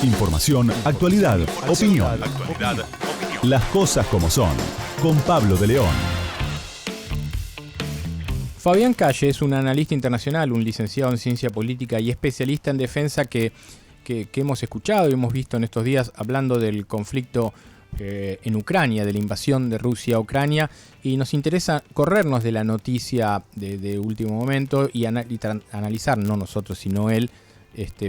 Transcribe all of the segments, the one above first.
Información, actualidad, opinión. Las cosas como son. Con Pablo de León. Fabián Calle es un analista internacional, un licenciado en ciencia política y especialista en defensa que hemos escuchado y hemos visto en estos días hablando del conflicto en Ucrania, de la invasión de Rusia a Ucrania, y nos interesa corrernos de la noticia de último momento y analizar, no nosotros sino él,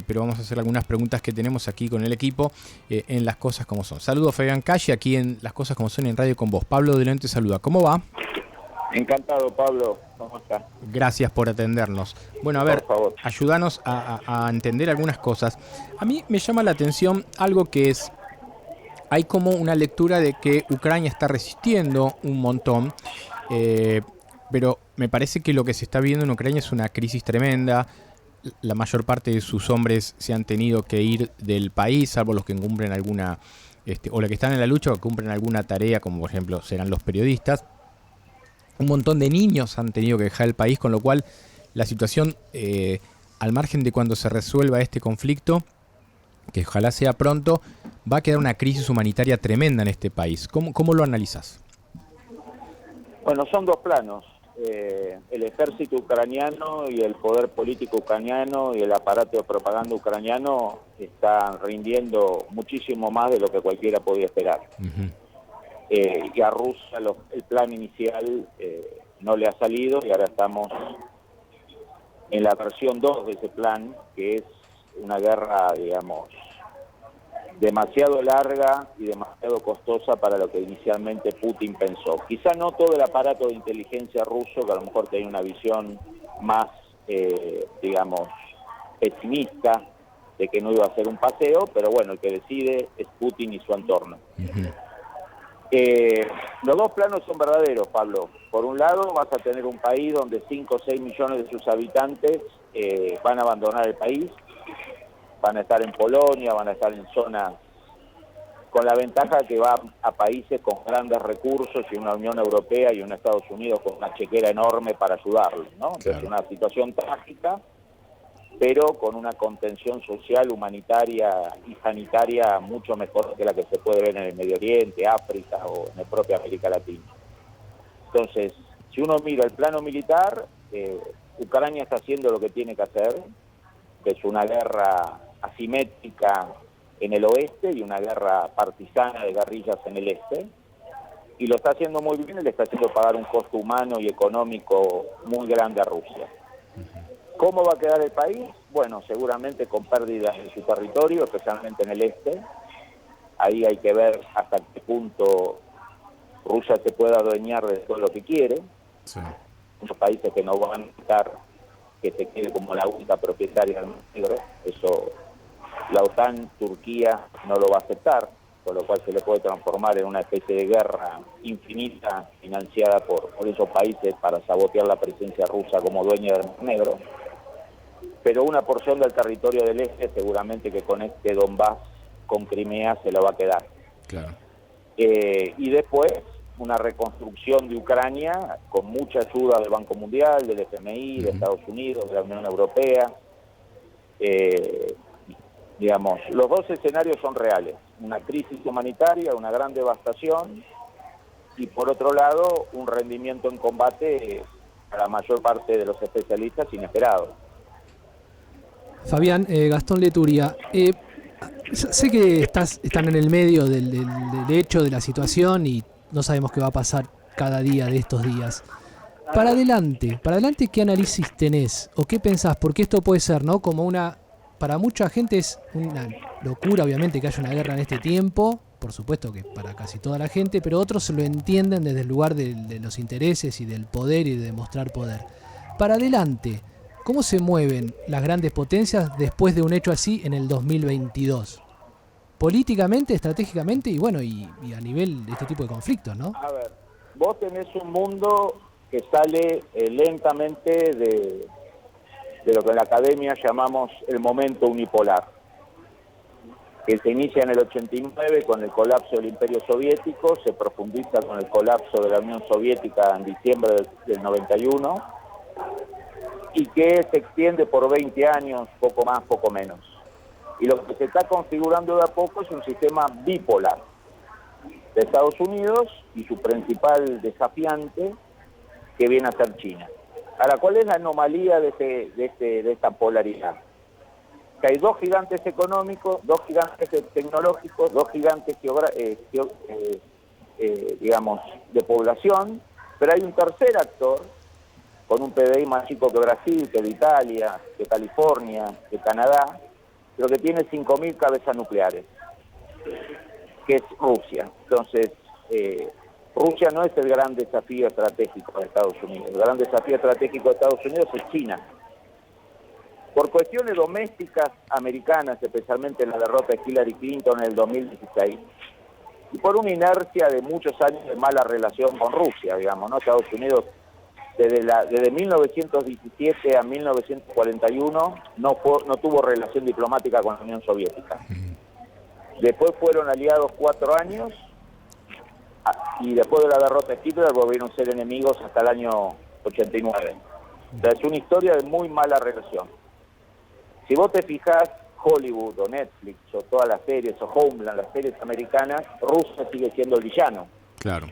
pero vamos a hacer algunas preguntas que tenemos aquí con el equipo en Las Cosas Como Son. Saludos, Fabián Calle, aquí en Las Cosas Como Son en Radio con vos. Pablo de León te saluda. ¿Cómo va? Encantado, Pablo. ¿Cómo estás? Gracias por atendernos. Bueno, a ver, ayúdanos a entender algunas cosas. A mí me llama la atención algo que es, hay como una lectura de que Ucrania está resistiendo un montón, pero me parece que lo que se está viendo en Ucrania es una crisis tremenda. La mayor parte de sus hombres se han tenido que ir del país, salvo los que cumplen alguna, o los que están en la lucha o que cumplen alguna tarea, como por ejemplo serán los periodistas. Un montón de niños han tenido que dejar el país, con lo cual la situación, al margen de cuando se resuelva este conflicto, que ojalá sea pronto, va a quedar una crisis humanitaria tremenda en este país. ¿Cómo lo analizás? Bueno, son dos planos. El ejército ucraniano y el poder político ucraniano y el aparato de propaganda ucraniano están rindiendo muchísimo más de lo que cualquiera podía esperar. Uh-huh. Y a Rusia el plan inicial no le ha salido y ahora estamos en la versión 2 de ese plan, que es una guerra, digamos, demasiado larga y demasiado costosa para lo que inicialmente Putin pensó. Quizá no todo el aparato de inteligencia ruso, que a lo mejor tiene una visión más, digamos, pesimista de que no iba a ser un paseo, pero bueno, el que decide es Putin y su entorno. Uh-huh. Los dos planos son verdaderos, Pablo. Por un lado, vas a tener un país donde 5 o 6 millones de sus habitantes van a abandonar el país, van a estar en Polonia, van a estar en zonas con la ventaja que va a países con grandes recursos y una Unión Europea y un Estados Unidos con una chequera enorme para ayudarlos, ¿no? Entonces, claro, una situación trágica, pero con una contención social, humanitaria y sanitaria mucho mejor que la que se puede ver en el Medio Oriente, África o en la propia América Latina. Entonces, si uno mira el plano militar, Ucrania está haciendo lo que tiene que hacer, que es una guerra asimétrica en el oeste y una guerra partisana de guerrillas en el este, y lo está haciendo muy bien, le está haciendo pagar un costo humano y económico muy grande a Rusia. ¿Cómo va a quedar el país? Bueno, seguramente con pérdidas en su territorio, especialmente en el este. Ahí hay que ver hasta qué punto Rusia se puede adueñar de todo lo que quiere. Sí. Muchos países que no van a estar que se quede como la única propietaria del Mar Negro. Eso la OTAN, Turquía, no lo va a aceptar, con lo cual se le puede transformar en una especie de guerra infinita financiada por esos países para sabotear la presencia rusa como dueña del Mar Negro. Pero una porción del territorio del este seguramente que con este Donbass, con Crimea, se lo va a quedar. Claro. Y después una reconstrucción de Ucrania con mucha ayuda del Banco Mundial, del FMI, de Estados Unidos, de la Unión Europea. Digamos, los dos escenarios son reales. Una crisis humanitaria, una gran devastación y por otro lado un rendimiento en combate para la mayor parte de los especialistas inesperado. Fabián, Gastón Leturia, sé que están en el medio del hecho de la situación y no sabemos qué va a pasar cada día de estos días. Para adelante, ¿qué análisis tenés o qué pensás? Porque esto puede ser, ¿no? Como para mucha gente es una locura, obviamente, que haya una guerra en este tiempo, por supuesto que para casi toda la gente, pero otros lo entienden desde el lugar de los intereses y del poder y de demostrar poder. Para adelante, ¿cómo se mueven las grandes potencias después de un hecho así en el 2022? Políticamente, estratégicamente y bueno, y a nivel de este tipo de conflictos, ¿no? A ver, vos tenés un mundo que sale lentamente de lo que en la academia llamamos el momento unipolar, que se inicia en el 89 con el colapso del Imperio Soviético, se profundiza con el colapso de la Unión Soviética en diciembre del 91, y que se extiende por 20 años, poco más, poco menos. Y lo que se está configurando de a poco es un sistema bipolar de Estados Unidos y su principal desafiante, que viene a ser China. Ahora, ¿cuál es la anomalía de esta polaridad? Que hay dos gigantes económicos, dos gigantes tecnológicos, dos gigantes digamos, de población, pero hay un tercer actor con un PBI más chico que Brasil, que de Italia, que California, que Canadá, pero que tiene 5.000 cabezas nucleares, que es Rusia. Entonces, Rusia no es el gran desafío estratégico de Estados Unidos. El gran desafío estratégico de Estados Unidos es China. Por cuestiones domésticas americanas, especialmente la derrota de Hillary Clinton en el 2016, y por una inercia de muchos años de mala relación con Rusia, digamos, ¿no? Estados Unidos, desde 1917 a 1941, no tuvo relación diplomática con la Unión Soviética. Después fueron aliados 4 años, y después de la derrota de Hitler volvieron a ser enemigos hasta el año 89. O sea, es una historia de muy mala relación. Si vos te fijás, Hollywood o Netflix o todas las series, o Homeland, las series americanas, Rusia sigue siendo el villano. Claro.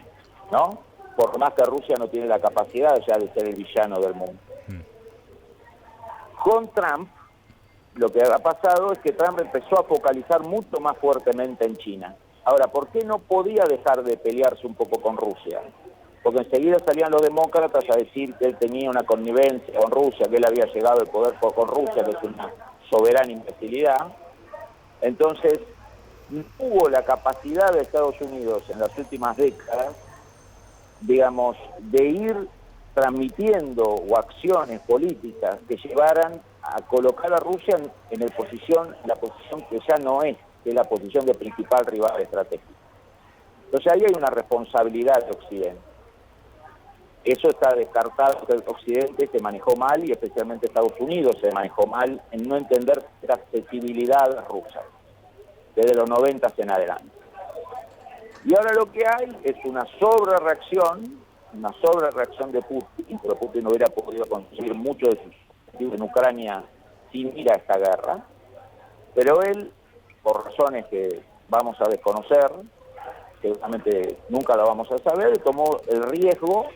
¿No? Por más que Rusia no tiene la capacidad ya de ser el villano del mundo. Con Trump, lo que ha pasado es que Trump empezó a focalizar mucho más fuertemente en China. Ahora, ¿por qué no podía dejar de pelearse un poco con Rusia? Porque enseguida salían los demócratas a decir que él tenía una connivencia con Rusia, que él había llegado al poder con Rusia, que es una soberana imbecilidad. Entonces, no hubo la capacidad de Estados Unidos en las últimas décadas, digamos, de ir transmitiendo o acciones políticas que llevaran a colocar a Rusia en la posición que ya no es, que es la posición de principal rival estratégico. Entonces ahí hay una responsabilidad de Occidente. Eso está descartado, que Occidente se manejó mal, y especialmente Estados Unidos se manejó mal en no entender la accesibilidad rusa, desde los 90 en adelante. Y ahora lo que hay es una sobrereacción de Putin, porque Putin no hubiera podido conseguir mucho de sus objetivos en Ucrania sin ir a esta guerra, pero él, por razones que vamos a desconocer, seguramente nunca la vamos a saber, tomó el riesgo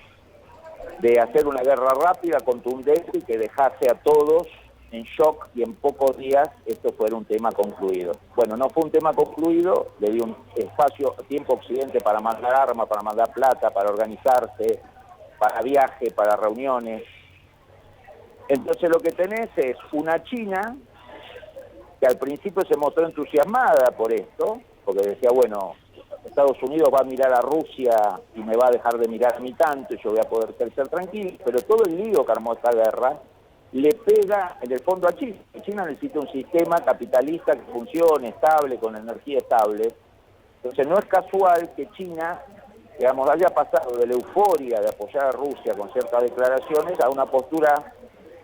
de hacer una guerra rápida, contundente, y que dejase a todos en shock, y en pocos días esto fuera un tema concluido. Bueno, no fue un tema concluido, le dio un tiempo a Occidente para mandar armas, para mandar plata, para organizarse, para viaje, para reuniones. Entonces lo que tenés es una China que al principio se mostró entusiasmada por esto, porque decía, bueno, Estados Unidos va a mirar a Rusia y me va a dejar de mirar a mí tanto, y yo voy a poder ser tranquilo, pero todo el lío que armó esta guerra le pega en el fondo a China. China necesita un sistema capitalista que funcione, estable, con energía estable. Entonces no es casual que China, digamos, haya pasado de la euforia de apoyar a Rusia con ciertas declaraciones a una postura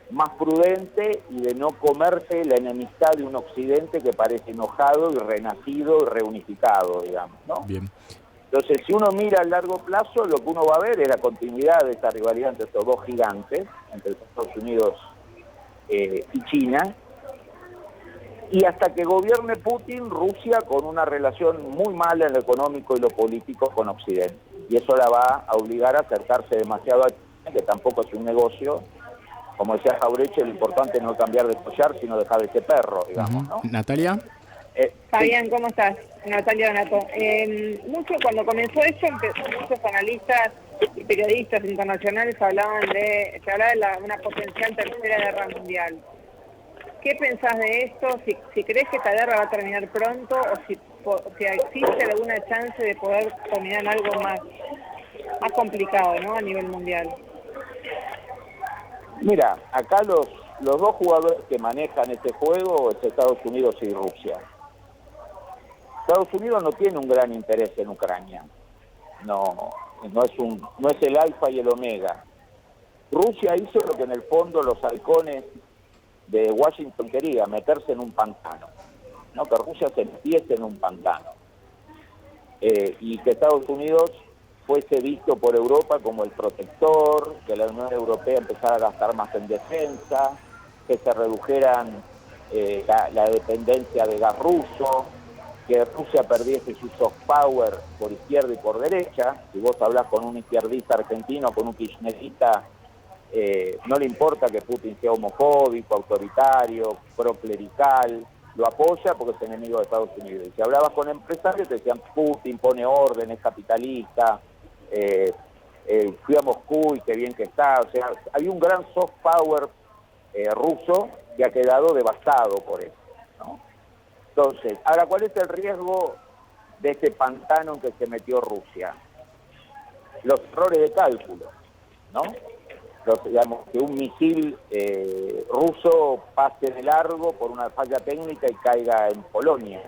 más prudente y de no comerse la enemistad de un Occidente que parece enojado y renacido y reunificado, digamos, ¿no? Bien. Entonces, si uno mira a largo plazo, lo que uno va a ver es la continuidad de esta rivalidad entre estos dos gigantes, entre Estados Unidos y China, y hasta que gobierne Putin, Rusia con una relación muy mala en lo económico y lo político con Occidente. Y eso la va a obligar a acercarse demasiado a China, que tampoco es un negocio. Como decía Jauretche, lo importante no es cambiar de collar, sino dejar de ser perro, digamos, ¿no? Natalia. Fabián, ¿cómo estás? Natalia Donato. Cuando comenzó esto, muchos analistas y periodistas internacionales se hablaba de una potencial tercera guerra mundial. ¿Qué pensás de esto? Si crees que esta guerra va a terminar pronto, o si existe alguna chance de poder terminar en algo más complicado, ¿no?, a nivel mundial. Mira, acá los dos jugadores que manejan este juego es Estados Unidos y Rusia. Estados Unidos no tiene un gran interés en Ucrania. No es el alfa y el omega. Rusia hizo lo que en el fondo los halcones de Washington querían, meterse en un pantano, ¿no? Que Rusia se metiese en un pantano. Y que Estados Unidos fuese visto por Europa como el protector, que la Unión Europea empezara a gastar más en defensa, que se redujeran la dependencia de gas ruso, que Rusia perdiese su soft power por izquierda y por derecha. Si vos hablás con un izquierdista argentino, con un kirchnerista, no le importa que Putin sea homofóbico, autoritario, proclerical, lo apoya porque es enemigo de Estados Unidos. Y si hablabas con empresarios, te decían Putin pone orden, es capitalista, fui a Moscú y qué bien que está. O sea, hay un gran soft power ruso que ha quedado devastado por eso, ¿no? Entonces, ahora, ¿cuál es el riesgo de este pantano en que se metió Rusia? Los errores de cálculo, ¿no? Digamos, que un misil ruso pase de largo por una falla técnica y caiga en Polonia,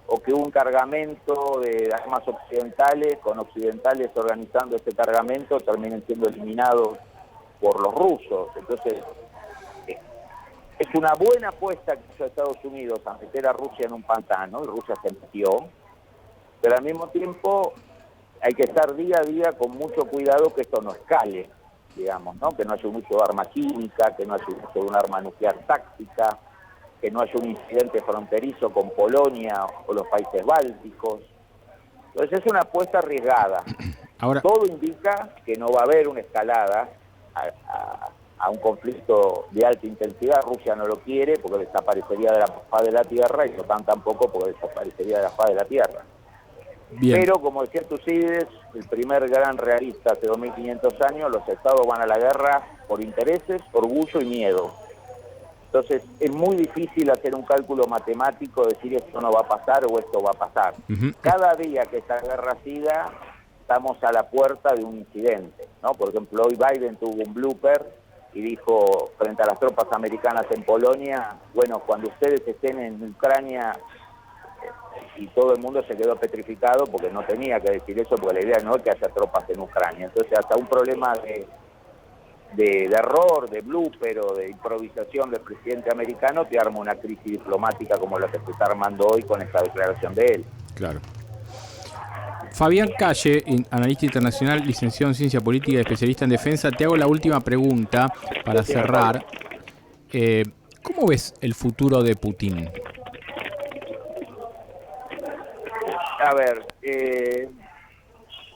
o que un cargamento de armas occidentales, con occidentales organizando este cargamento, terminen siendo eliminados por los rusos. Entonces, es una buena apuesta que hizo Estados Unidos a meter a Rusia en un pantano, y Rusia se metió, pero al mismo tiempo hay que estar día a día con mucho cuidado que esto no escale, digamos, ¿no? Que no haya un uso de arma química, que no haya un uso de un arma nuclear táctica, que no haya un incidente fronterizo con Polonia o los países bálticos. Entonces es una apuesta arriesgada. Ahora, todo indica que no va a haber una escalada a un conflicto de alta intensidad. Rusia no lo quiere porque desaparecería de la faz de la tierra, y la OTAN tampoco porque desaparecería de la faz de la tierra. Bien. Pero, como decía Tucídides, el primer gran realista hace 2500 años, los estados van a la guerra por intereses, orgullo y miedo. Entonces, es muy difícil hacer un cálculo matemático, decir esto no va a pasar o esto va a pasar. Cada día que esta guerra siga, estamos a la puerta de un incidente, ¿no? Por ejemplo, hoy Biden tuvo un blooper y dijo frente a las tropas americanas en Polonia, bueno, cuando ustedes estén en Ucrania, y todo el mundo se quedó petrificado porque no tenía que decir eso, porque la idea no es que haya tropas en Ucrania. Entonces, hasta un problema de error, de blooper o de improvisación del presidente americano te arma una crisis diplomática como la que se está armando hoy con esta declaración de él. Claro. Fabián Calle, analista internacional, licenciado en Ciencia Política y especialista en defensa. Te hago la última pregunta para cerrar. ¿Cómo ves el futuro de Putin? A ver,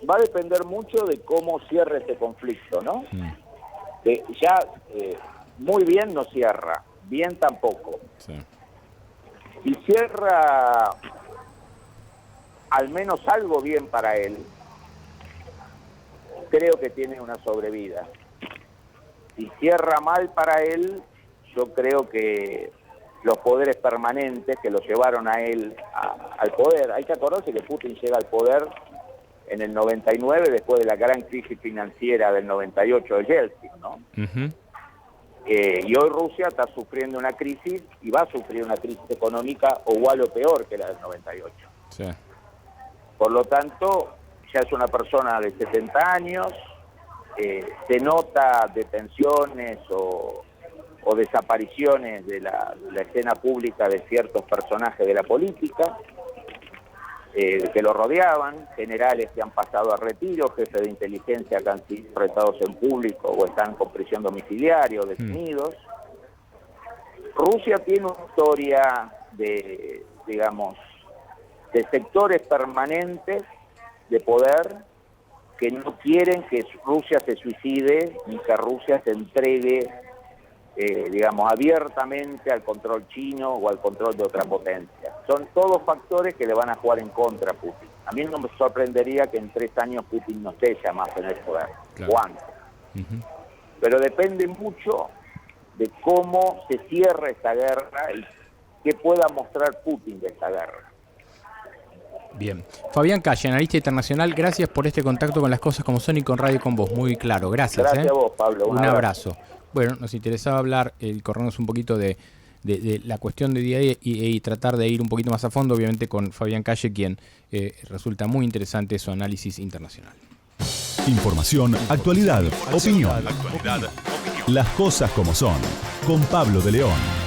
va a depender mucho de cómo cierre este conflicto, ¿no? Muy bien no cierra, bien tampoco. Sí. Si cierra al menos algo bien para él, creo que tiene una sobrevida. Si cierra mal para él, yo creo que los poderes permanentes que lo llevaron a él al poder, hay que acordarse que Putin llega al poder en el 99 después de la gran crisis financiera del 98 de Yeltsin, ¿no? Y hoy Rusia está sufriendo una crisis y va a sufrir una crisis económica igual o peor que la del 98. Sí. Por lo tanto, ya es una persona de 70 años, se nota detenciones o desapariciones de la escena pública de ciertos personajes de la política que lo rodeaban, generales que han pasado a retiro, jefes de inteligencia que han sido arrestados en público o están con prisión domiciliaria o detenidos. Rusia tiene una historia de sectores permanentes de poder que no quieren que Rusia se suicide ni que Rusia se entregue abiertamente al control chino o al control de otra potencia. Son todos factores que le van a jugar en contra a Putin. A mí no me sorprendería que en 3 años Putin no esté ya más en el poder. Claro. ¿Cuánto? Pero depende mucho de cómo se cierra esta guerra y qué pueda mostrar Putin de esta guerra. Bien. Fabián Calle, analista internacional, gracias por este contacto con Las Cosas Como Son y con Radio Con Vos. Muy claro, gracias. Gracias a vos, Pablo. Un abrazo. Bueno, nos interesaba hablar, corrernos un poquito de la cuestión de día a día y tratar de ir un poquito más a fondo, obviamente con Fabián Calle, quien resulta muy interesante su análisis internacional. Información, actualidad, opinión. Las Cosas Como Son, con Pablo de León.